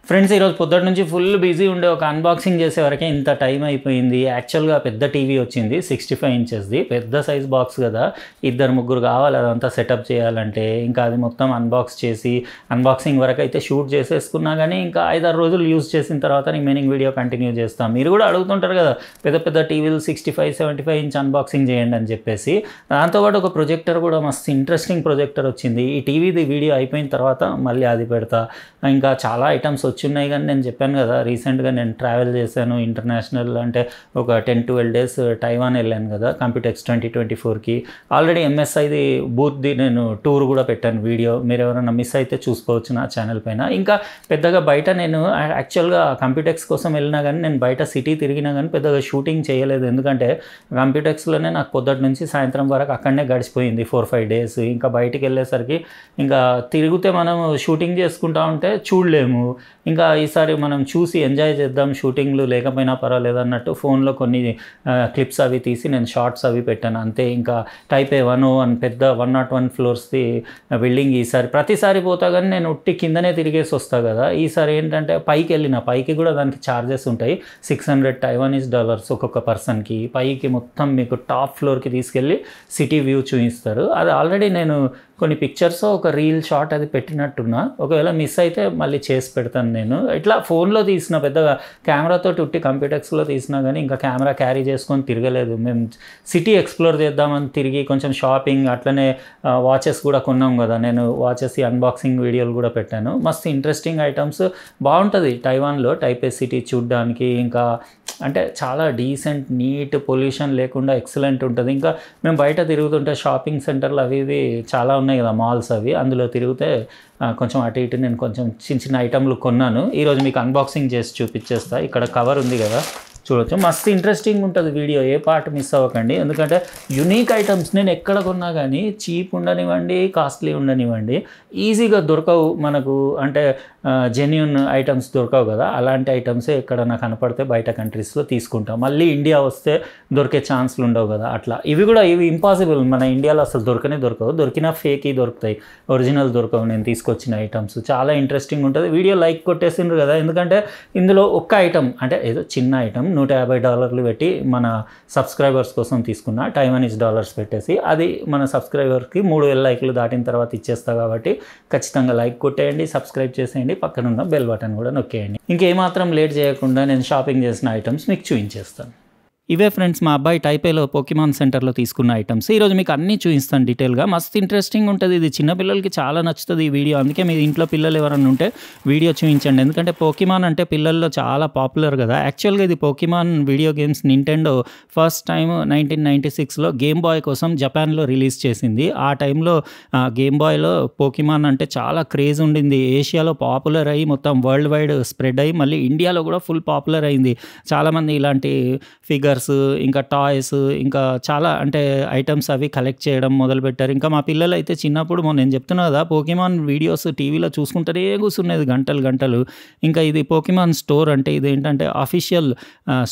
Friends ఈరోజు పొద్దుటి నుంచి ఫుల్ బిజీ ఉండే ఒక అన్బాక్సింగ్ చేసే వరకే ఇంత టైం అయిపోయింది. యాక్చువల్గా పెద్ద టీవీ వచ్చింది 65 ఇంచెస్ది, పెద్ద సైజ్ బాక్స్ కదా, ఇద్దరు ముగ్గురు కావాలి అదంతా సెటప్ చేయాలంటే. ఇంకా అది మొత్తం అన్బాక్స్ చేసి అన్బాక్సింగ్ వరకు అయితే షూట్ చేసేసుకున్నా, కానీ ఇంకా 5-6 రోజులు యూజ్ చేసిన తర్వాత రిమైనింగ్ వీడియో కంటిన్యూ చేస్తాం. మీరు కూడా అడుగుతుంటారు కదా పెద్ద పెద్ద టీవీలు 65-75 ఇంచ్ అన్బాక్సింగ్ చేయండి అని చెప్పేసి. దాంతోపాటు ఒక ప్రొజెక్టర్ కూడా మస్తు ఇంట్రెస్టింగ్ ప్రొజెక్టర్ వచ్చింది. ఈ టీవీది వీడియో అయిపోయిన తర్వాత మళ్ళీ అది పెడతా. ఇంకా చాలా ఐటమ్స్ ఉన్నాయి, కానీ నేను చెప్పాను కదా రీసెంట్గా నేను ట్రావెల్ చేశాను ఇంటర్నేషనల్, అంటే ఒక 10-12 డేస్ టైవాన్ వెళ్ళాను కదా కంప్యూటెక్స్ 2024కి. ఆల్రెడీ ఎంఎస్ఐది బూత్ది నేను టూర్ కూడా పెట్టాను వీడియో, మీరు ఎవరైనా మిస్ అయితే చూసుకోవచ్చు నా ఛానల్ పైన. ఇంకా పెద్దగా బయట నేను యాక్చువల్గా కంప్యూటెక్స్ కోసం వెళ్ళినా కానీ నేను బయట సిటీ తిరిగినా కానీ పెద్దగా షూటింగ్ చేయలేదు, ఎందుకంటే కంప్యూటెక్స్లోనే నాకు పొద్దుటి నుంచి సాయంత్రం వరకు అక్కడనే గడిచిపోయింది 4-5 డేస్. ఇంకా బయటికి వెళ్ళేసరికి ఇంకా తిరిగితే మనం షూటింగ్ చేసుకుంటా ఉంటే చూడలేము. ఇంకా ఈసారి మనం చూసి ఎంజాయ్ చేద్దాం, షూటింగ్లు లేకపోయినా పర్వాలేదు అన్నట్టు ఫోన్లో కొన్ని క్లిప్స్ అవి తీసి నేను షార్ట్స్ అవి పెట్టాను అంతే. ఇంకా టైప్ ఏ 101 పెద్ద 101 ఫ్లోర్స్ది బిల్డింగ్ ఈసారి ప్రతిసారి పోతా కానీ నేను ఉట్టి కిందనే తిరిగేసి వస్తా కదా. ఈసారి ఏంటంటే పైకి కూడా దానికి ఛార్జెస్ ఉంటాయి, $600 ఒక్కొక్క పర్సన్కి. పైకి మొత్తం మీకు టాప్ ఫ్లోర్కి తీసుకెళ్ళి సిటీ వ్యూ చూపిస్తారు. అది ఆల్రెడీ నేను కొన్ని పిక్చర్స్ ఒక రీల్ షాట్ అది పెట్టినట్టున్నా, ఒకవేళ మిస్ అయితే మళ్ళీ చేసి పెడతాను నేను. ఇట్లా ఫోన్లో తీసిన పెద్దగా కెమెరాతో ఉట్టి కంప్యూటర్స్లో తీసినా కానీ ఇంకా కెమెరా క్యారీ చేసుకొని తిరగలేదు. మేము సిటీ ఎక్స్ప్లోర్ చేద్దామని తిరిగి కొంచెం షాపింగ్ అట్లనే వాచెస్ కూడా కొన్నాం కదా, నేను వాచెస్ అన్బాక్సింగ్ వీడియోలు కూడా పెట్టాను. మస్తు ఇంట్రెస్టింగ్ ఐటమ్స్, బాగుంటుంది టైవాన్లో టైప్ ఏ సిటీ చూడ్డానికి. ఇంకా అంటే చాలా డీసెంట్, నీట్, పొల్యూషన్ లేకుండా ఎక్సలెంట్ ఉంటుంది. ఇంకా మేము బయట తిరుగుతుంటే షాపింగ్ సెంటర్లు అవి ఇవి చాలా ఉన్నాయి కదా, మాల్స్ అవి, అందులో తిరిగితే కొంచెం అటు ఇటు నేను కొంచెం చిన్న ఐటమ్లు కొన్నాను. ఈరోజు మీకు అన్బాక్సింగ్ చేసి చూపించేస్తా. ఇక్కడ కవర్ ఉంది కదా చూడొచ్చు, మస్తు ఇంట్రెస్టింగ్ ఉంటుంది వీడియో, ఏ పార్ట్ మిస్ అవ్వకండి. ఎందుకంటే యునీక్ ఐటమ్స్ నేను ఎక్కడ కొన్నా కానీ చీప్ ఉండనివ్వండి, కాస్ట్లీ ఉండనివ్వండి, ఈజీగా దొరకవు మనకు, అంటే జెన్యూన్ ఐటమ్స్ దొరకవు కదా, అలాంటి ఐటమ్సే ఎక్కడన్నా కనపడితే బయట కంట్రీస్లో తీసుకుంటాం. మళ్ళీ ఇండియా వస్తే దొరికే ఛాన్స్లు ఉండవు కదా అట్లా. ఇవి ఇంపాసిబుల్, మన ఇండియాలో అసలు దొరకవు, దొరికినా ఫేక్వి దొరుకుతాయి, ఒరిజినల్ దొరకవు నేను తీసుకొచ్చిన ఐటమ్స్. చాలా ఇంట్రెస్టింగ్ ఉంటుంది వీడియో. లైక్ కొట్టేసిండ్రు కదా, ఎందుకంటే ఇందులో ఒక్క ఐటమ్, అంటే ఏదో చిన్న ఐటమ్ $150 పెట్టి మన సబ్స్క్రైబర్స్ కోసం తీసుకున్న $Taiwanese పెట్టేసి, అది మన సబ్స్క్రైబర్కి 3000 లైక్లు దాటిన తర్వాత ఇచ్చేస్తా. కాబట్టి ఖచ్చితంగా లైక్ కొట్టేయండి, సబ్స్క్రైబ్ చేసేయండి, పక్కనున్న బెల్ బటన్ కూడా నొక్కేయండి. ఇంకేమాత్రం లేట్ చేయకుండా నేను షాపింగ్ చేసిన ఐటమ్స్ మీకు చూపించేస్తాను. ఇవే ఫ్రెండ్స్ మా అబ్బాయి టైపేలో పోకీమాన్ సెంటర్లో తీసుకున్న ఐటమ్స్. ఈరోజు మీకు అన్నీ చూపిస్తాను డీటెయిల్గా. మస్తు ఇంట్రెస్టింగ్ ఉంటుంది ఇది, చిన్నపిల్లలకి చాలా నచ్చుతుంది ఈ వీడియో. అందుకే మీ ఇంట్లో పిల్లలు ఎవరైనా ఉంటే వీడియో చూపించండి, ఎందుకంటే పోకీమాన్ అంటే పిల్లల్లో చాలా పాపులర్ కదా. యాక్చువల్గా ఇది Pokemon video games Nintendo first time 1996లో గేమ్ బాయ్ కోసం జపాన్లో రిలీజ్ చేసింది. ఆ టైంలో గేమ్ బాయ్లో పోకీమాన్ అంటే చాలా క్రేజ్ ఉండింది. ఏషియాలో పాపులర్ అయ్యి మొత్తం వరల్డ్ వైడ్ స్ప్రెడ్ అయ్యి మళ్ళీ ఇండియాలో కూడా ఫుల్ పాపులర్ అయింది. చాలామంది ఇలాంటి ఫిగర్స్, ఇంకా టాయ్స్, ఇంకా చాలా అంటే ఐటమ్స్ అవి కలెక్ట్ చేయడం మొదలుపెట్టారు. ఇంకా మా పిల్లలు అయితే చిన్నప్పుడు నేను చెప్తున్నా కదా, పోకీమాన్ వీడియోస్ టీవీలో చూసుకుంటారే కూర్చునేది గంటలు. ఇంకా ఇది పోకీమాన్ స్టోర్, అంటే ఇది ఏంటంటే అఫీషియల్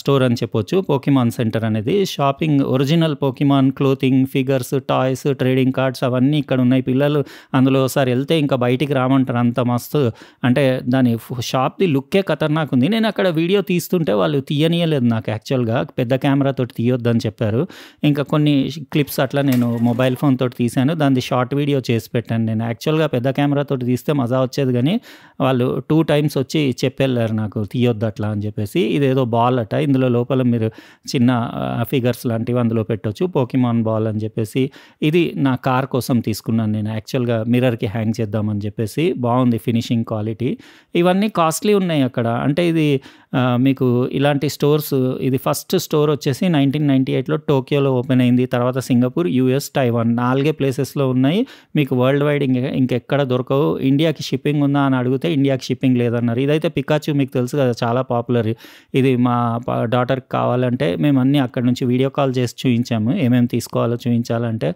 స్టోర్ అని చెప్పొచ్చు. పోకీమాన్ సెంటర్ అనేది shopping, original Pokemon clothing, figures, toys, trading cards అవన్నీ ఇక్కడ ఉన్నాయి. పిల్లలు అందులో ఒకసారి వెళ్తే ఇంకా బయటికి రామంటారు, అంత మస్తు. అంటే దాని షాప్ది లుక్కే ఖతర్నాక్ ఉంది. నేను అక్కడ వీడియో తీస్తుంటే వాళ్ళు తీయనీయలేదు నాకు, యాక్చువల్గా పెద్ద కెమెరాతో తీయొద్దని చెప్పారు. ఇంకా కొన్ని క్లిప్స్ అట్లా నేను మొబైల్ ఫోన్ తోటి తీశాను, దాన్ని షార్ట్ వీడియో చేసి పెట్టాను నేను. యాక్చువల్గా పెద్ద కెమెరాతో తీస్తే మజా వచ్చేది, కానీ వాళ్ళు 2 టైమ్స్ వచ్చి చెప్పెళ్ళారు నాకు తీయొద్దు అట్లా అని చెప్పేసి. ఇదేదో బాల్ అట, ఇందులో లోపల మీరు చిన్న ఫిగర్స్ లాంటివి అందులో పెట్టవచ్చు, పోకీమాన్ బాల్ అని చెప్పేసి. ఇది నా కార్ కోసం తీసుకున్నాను నేను, యాక్చువల్గా మిర్రర్కి హ్యాంగ్ చేద్దామని చెప్పేసి. బాగుంది ఫినిషింగ్ క్వాలిటీ. ఇవన్నీ కాస్ట్లీ ఉన్నాయి అక్కడ, అంటే ఇది మీకు ఇలాంటి స్టోర్స్, ఇది ఫస్ట్ స్టోర్ వచ్చేసి 1998లో టోక్యోలో ఓపెన్ అయింది. తర్వాత సింగపూర్, యూఎస్, టైవాన్ 4 ప్లేసెస్లో ఉన్నాయి. మీకు వరల్డ్ వైడ్ ఇంకెక్కడ దొరకవు. ఇండియాకి షిప్పింగ్ ఉందా అని అడిగితే ఇండియాకి షిప్పింగ్ లేదన్నారు. ఇదైతే పికాచు మీకు తెలుసు కదా, చాలా పాపులర్. ఇది మా డాటర్కి కావాలంటే మేము అన్నీ అక్కడ నుంచి వీడియో కాల్ చేసి చూపించాము, ఏమేమి తీసుకోవాలో చూపించాలంటే.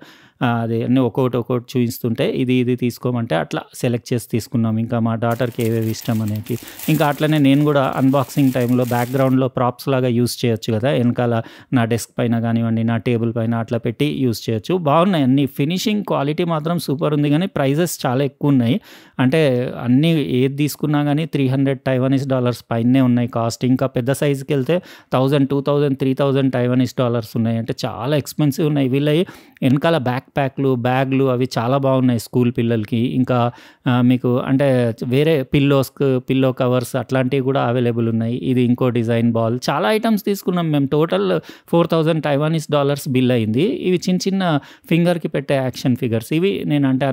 అది అన్నీ ఒక్కొక్కటి చూపిస్తుంటే ఇది తీసుకోమంటే అట్లా సెలెక్ట్ చేసి తీసుకున్నాం. ఇంకా మా డాటర్కి ఏవేవి ఇష్టం అనేది. ఇంకా అట్లనే నేను కూడా అన్బాక్సింగ్ టైంలో బ్యాక్గ్రౌండ్లో ప్రాప్స్ లాగా యూస్ చేయొచ్చు కదా, వెనకాల నా డెస్క్ పైన కానివ్వండి, నా టేబుల్ పైన అట్లా పెట్టి యూస్ చేయొచ్చు. బాగున్నాయి అన్ని. ఫినిషింగ్ క్వాలిటీ మాత్రం సూపర్ ఉంది, కానీ ప్రైజెస్ చాలా ఎక్కువ ఉన్నాయి. అంటే అన్నీ ఏది తీసుకున్నా కానీ $300 టైవానీస్ డాలర్స్ పైనే ఉన్నాయి కాస్ట్. ఇంకా పెద్ద సైజుకి వెళ్తే 1000, 2000, 3000 టైవానీస్ డాలర్స్ ఉన్నాయి. అంటే చాలా ఎక్స్పెన్సివ్ ఉన్నాయి. వీళ్ళవి వెనకాల బ్యాక్ ప్యాక్లు, బ్యాగ్లు అవి చాలా బాగున్నాయి స్కూల్ పిల్లలకి. ఇంకా మీకు అంటే వేరే పిల్లో కవర్స్ అట్లాంటివి కూడా అవైలబుల్ ఉన్నాయి. ఇది ఇంకో డిజైన్ బాల్. చాలా ఐటమ్స్ తీసుకున్నాం మేము. టోటల్ $4000 టైవానీస్ డాలర్స్ బిల్ అయింది. ఇవి చిన్న ఫింగర్కి పెట్టే యాక్షన్ ఫిగర్స్. ఇవి నేను అంటే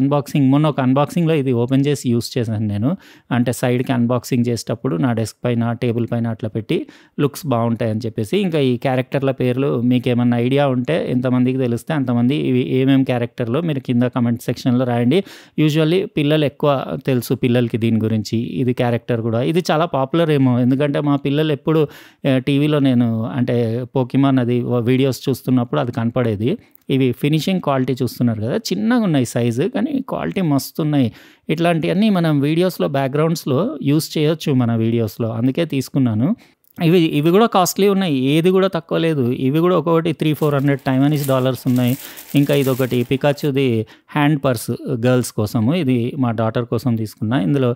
మొన్న ఒక అన్బాక్సింగ్లో ఇది ఓపెన్ చేసి యూస్ చేశాను నేను. అంటే సైడ్కి అన్బాక్సింగ్ చేసేటప్పుడు నా డెస్క్ పైన, టేబుల్ పైన అట్లా పెట్టి లుక్స్ బాగుంటాయని చెప్పేసి. ఇంకా ఈ క్యారెక్టర్ల పేర్లు మీకు ఏమన్నా ఐడియా ఉంటే, ఎంతమందికి తెలిస్తే అంతమంది ఇవి ఏమేమి క్యారెక్టర్లో మీరు కింద కమెంట్ సెక్షన్లో రాయండి. యూజువల్లీ పిల్లలు ఎక్కువ తెలుసు పిల్లలకి దీని గురించి. ఇది క్యారెక్టర్ కూడా ఇది చాలా పాపులర్ ఏమో, ఎందుకంటే మా పిల్లలు ఎప్పుడు టీవీలో నేను అంటే పోకీమాన్ అది వీడియోస్ చూస్తున్నప్పుడు అది కనపడేది. ఇవి ఫినిషింగ్ క్వాలిటీ చూస్తున్నారు కదా, చిన్నగా ఉన్నాయి సైజు, కానీ క్వాలిటీ మస్తు ఉన్నాయి. ఇట్లాంటివన్నీ మనం వీడియోస్లో బ్యాక్గ్రౌండ్స్లో యూస్ చేయొచ్చు మన వీడియోస్లో, అందుకే తీసుకున్నాను. ఇవి కూడా కాస్ట్లీ ఉన్నాయి, ఏది కూడా తక్కువ లేదు. ఇవి కూడా ఒక్కొక్కటి $300-400 టైవానీస్ డాలర్స్ ఉన్నాయి. ఇంకా ఇది పికాచుది హ్యాండ్ పర్స్ గర్ల్స్ కోసము. ఇది మా డాటర్ కోసం తీసుకున్నా. ఇందులో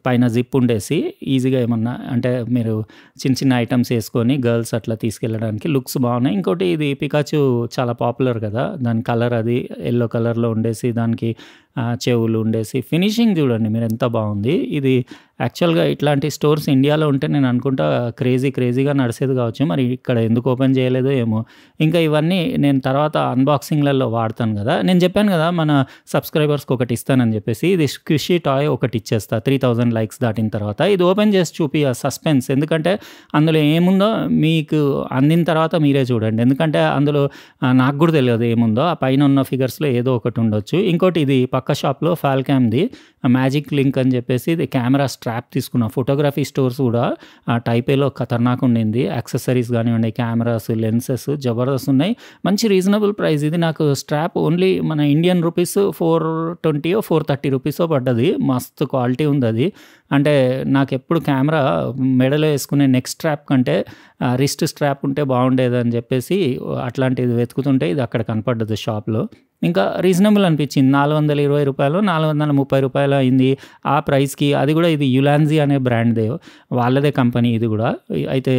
పైన జిప్ ఉండేసి ఈజీగా ఏమన్నా అంటే మీరు చిన్న ఐటమ్స్ వేసుకొని గర్ల్స్ అట్లా తీసుకెళ్ళడానికి లుక్స్ బాగున్నాయి. ఇంకోటి ఇది పికాచు చాలా పాపులర్ కదా, దాని కలర్ అది ఎల్లో కలర్లో ఉండేసి దానికి చెవులు ఉండేసి ఫినిషింగ్ చూడండి మీరు ఎంత బాగుంది. ఇది యాక్చువల్గా ఇట్లాంటి స్టోర్స్ ఇండియాలో ఉంటే నేను అనుకుంటా క్రేజీగా నడిచేది కావచ్చు. మరి ఇక్కడ ఎందుకు ఓపెన్ చేయలేదో ఏమో. ఇంకా ఇవన్నీ నేను తర్వాత అన్బాక్సింగ్లలో వాడతాను కదా. నేను చెప్పాను కదా మన సబ్స్క్రైబర్స్కి ఒకటి ఇస్తానని చెప్పేసి. ఇది స్క్విషీ టాయ్ ఒకటి ఇచ్చేస్తా 3000 లైక్స్ దాటిన తర్వాత. ఇది ఓపెన్ చేసి చూపియ సస్పెన్స్, ఎందుకంటే అందులో ఏముందో మీకు అందిన తర్వాత మీరే చూడండి. ఎందుకంటే అందులో నాకు కూడా తెలియదు ఏముందో. ఆ పైన ఉన్న ఫిగర్స్లో ఏదో ఒకటి ఉండొచ్చు. ఇంకోటి ఇది పక్క షాప్లో ఫాల్కామ్ది మ్యాజిక్ లింక్ అని చెప్పేసి ఇది కెమెరా స్ట్రాప్ తీసుకున్నా. ఫోటోగ్రఫీ స్టోర్స్ కూడా టైపేలో ఖతర్నాక్ ఉండింది. యాక్సెసరీస్ కానివ్వండి, కెమెరాస్, లెన్సెస్ జబర్దస్త్ ఉన్నాయి. మంచి రీజనబుల్ ప్రైస్. ఇది నాకు స్ట్రాప్ ఓన్లీ మన ఇండియన్ రూపీస్ $420 $430 పడ్డది. మస్తు క్వాలిటీ ఉంది అది. అంటే నాకు ఎప్పుడు కెమెరా మెడలో వేసుకునే నెక్ స్ట్రాప్ కంటే రిస్ట్ స్ట్రాప్ ఉంటే బాగుండేదని చెప్పేసి అట్లాంటిది వెతుకుతుంటే ఇది అక్కడ కనపడ్డది షాప్లో. ఇంకా రీజనబుల్ అనిపించింది. $420 $430 అయింది ఆ ప్రైస్కి. అది కూడా ఇది యులాన్జీ అనే బ్రాండ్దే, వాళ్ళదే కంపెనీ ఇది కూడా. అయితే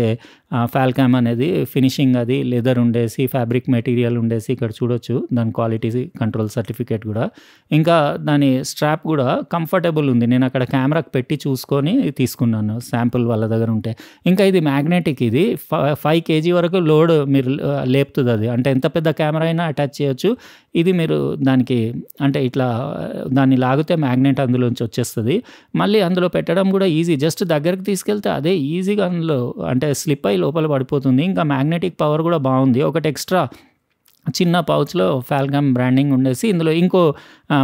ఫాల్కామ్ అనేది ఫినిషింగ్ అది లెదర్ ఉండేసి ఫ్యాబ్రిక్ మెటీరియల్ ఉండేసి ఇక్కడ చూడొచ్చు దాని క్వాలిటీ కంట్రోల్ సర్టిఫికేట్ కూడా. ఇంకా దాని స్ట్రాప్ కూడా కంఫర్టబుల్ ఉంది. నేను అక్కడ కెమెరాకి పెట్టి చూసుకొని తీసుకున్నాను శాంపుల్ వాళ్ళ దగ్గర ఉంటే. ఇంకా ఇది మ్యాగ్నెటిక్, ఇది 5 kg వరకు లోడ్ మీరు లేపుతుంది అది. అంటే ఎంత పెద్ద కెమెరా అయినా అటాచ్ చేయొచ్చు. ఇది మీరు దానికి అంటే ఇట్లా దాన్ని లాగితే మ్యాగ్నెట్ అందులోంచి వచ్చేస్తుంది. మళ్ళీ అందులో పెట్టడం కూడా ఈజీ. జస్ట్ దగ్గరికి తీసుకెళ్తే అదే ఈజీగా అందులో అంటే స్లిప్ అయి లోపల పడిపోతుంది. ఇంకా మ్యాగ్నెటిక్ పవర్ కూడా బాగుంది. ఒకటి ఎక్స్ట్రా చిన్న పౌచ్లో ఫాల్కామ్ బ్రాండింగ్ ఉండేసి ఇందులో ఇంకో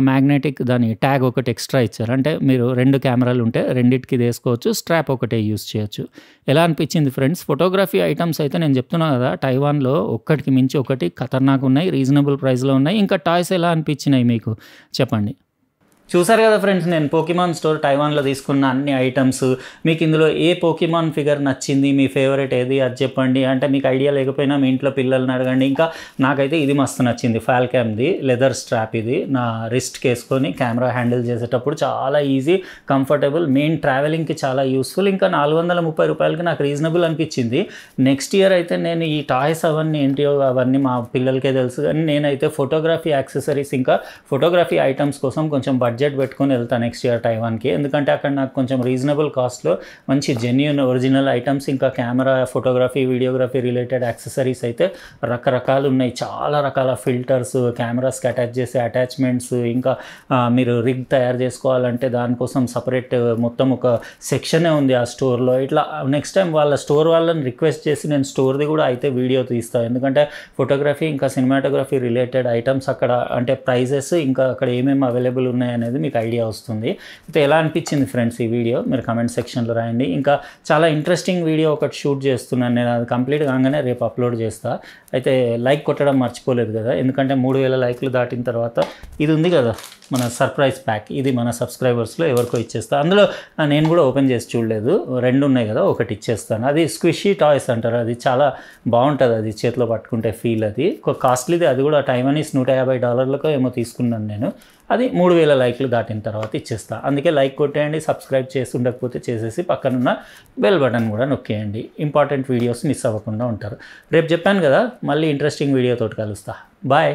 మ్యాగ్నెటిక్ దాని ట్యాగ్ ఒకటి ఎక్స్ట్రా ఇచ్చారు. అంటే మీరు 2 కెమెరాలు ఉంటే రెండింటికి వేసుకోవచ్చు, స్ట్రాప్ ఒకటే యూస్ చేయొచ్చు. ఎలా అనిపించింది ఫ్రెండ్స్? ఫోటోగ్రఫీ ఐటమ్స్ అయితే నేను చెప్తున్నా కదా, టైవాన్లో ఒక్కటికి మించి ఒకటి ఖతర్నాక్ ఉన్నాయి, రీజనబుల్ ప్రైస్లో ఉన్నాయి. ఇంకా టాయ్స్ ఎలా అనిపించినాయి మీకు చెప్పండి. చూసారు కదా ఫ్రెండ్స్, నేను పోకీమాన్ స్టోర్ టైవాన్లో తీసుకున్న అన్ని ఐటమ్స్. మీకు ఇందులో ఏ పోకీమాన్ ఫిగర్ నచ్చింది, మీ ఫేవరెట్ ఏది అది చెప్పండి. అంటే మీకు ఐడియా లేకపోయినా మీ ఇంట్లో పిల్లల్ని అడగండి. ఇంకా నాకైతే ఇది మస్తు నచ్చింది, ఫాల్కామ్ది లెదర్ స్ట్రాప్. ఇది నా రిస్ట్కి వేసుకొని కెమెరా హ్యాండిల్ చేసేటప్పుడు చాలా ఈజీ, కంఫర్టబుల్, మెయిన్ ట్రావెలింగ్కి చాలా యూస్ఫుల్. ఇంకా $430 నాకు రీజనబుల్ అనిపించింది. నెక్స్ట్ ఇయర్ అయితే నేను ఈ టాయ్స్ అవన్నీ ఏంటియో అవన్నీ మా పిల్లలకే తెలుసు, కానీ నేనైతే ఫోటోగ్రఫీ యాక్సెసరీస్ ఇంకా ఫోటోగ్రఫీ ఐటమ్స్ కోసం కొంచెం బడ్జెట్ పెట్టుకొని వెళ్తాను నెక్స్ట్ ఇయర్ టైవాన్కి. ఎందుకంటే అక్కడ నాకు కొంచెం రీజనబుల్ కాస్ట్లో మంచి జెన్యూన్ ఒరిజినల్ ఐటమ్స్ ఇంకా camera, photography, videography related accessories అయితే రకరకాలు ఉన్నాయి. చాలా రకాల ఫిల్టర్స్, కెమెరాస్కి అటాచ్ చేసే అటాచ్మెంట్స్, ఇంకా మీరు రిగ్ తయారు చేసుకోవాలంటే దానికోసం సపరేట్ మొత్తం ఒక సెక్షనే ఉంది ఆ స్టోర్లో. ఇట్లా నెక్స్ట్ టైం వాళ్ళ స్టోర్ వాళ్ళని రిక్వెస్ట్ చేసి నేను స్టోర్ది కూడా అయితే వీడియో తీస్తాను. ఎందుకంటే ఫోటోగ్రఫీ ఇంకా సినిమాటోగ్రఫీ రిలేటెడ్ ఐటమ్స్ అక్కడ అంటే ప్రైజెస్ ఇంకా అక్కడ ఏమేమి అవైలబుల్ ఉన్నాయని అనేది మీకు ఐడియా వస్తుంది. అయితే ఎలా అనిపించింది ఫ్రెండ్స్ ఈ వీడియో మీరు కమెంట్ సెక్షన్లో రాయండి. ఇంకా చాలా ఇంట్రెస్టింగ్ వీడియో ఒకటి షూట్ చేస్తున్నాను నేను, అది కంప్లీట్ కాగానే రేపు అప్లోడ్ చేస్తా. అయితే లైక్ కొట్టడం మర్చిపోలేదు కదా, ఎందుకంటే 3000 లైక్లు దాటిన తర్వాత ఇది ఉంది కదా మన సర్ప్రైజ్ ప్యాక్, ఇది మన సబ్స్క్రైబర్స్లో ఎవరికో ఇచ్చేస్తా. అందులో నేను కూడా ఓపెన్ చేసి చూడలేదు, 2 ఉన్నాయి కదా, ఒకటి ఇచ్చేస్తాను. అది స్క్విషీ టాయ్స్ అంటారు, అది చాలా బాగుంటుంది, అది చేతిలో పట్టుకుంటే ఫీల్. అది కాస్ట్లీది, అది కూడా టైమనీస్ $150 ఏమో తీసుకున్నాను నేను. అది 3000 లైక్లు దాటిన తర్వాత ఇచ్చేస్తా. అందుకే లైక్ కొట్టేయండి, సబ్స్క్రైబ్ చేసి ఉండకపోతే చేసేసి పక్కనున్న బెల్ బటన్ కూడా నొక్కేయండి. ఇంపార్టెంట్ వీడియోస్ మిస్ అవ్వకుండా ఉంటారు. రేపు చెప్పాను కదా మళ్ళీ ఇంట్రెస్టింగ్ వీడియోతో కలుస్తా. బాయ్.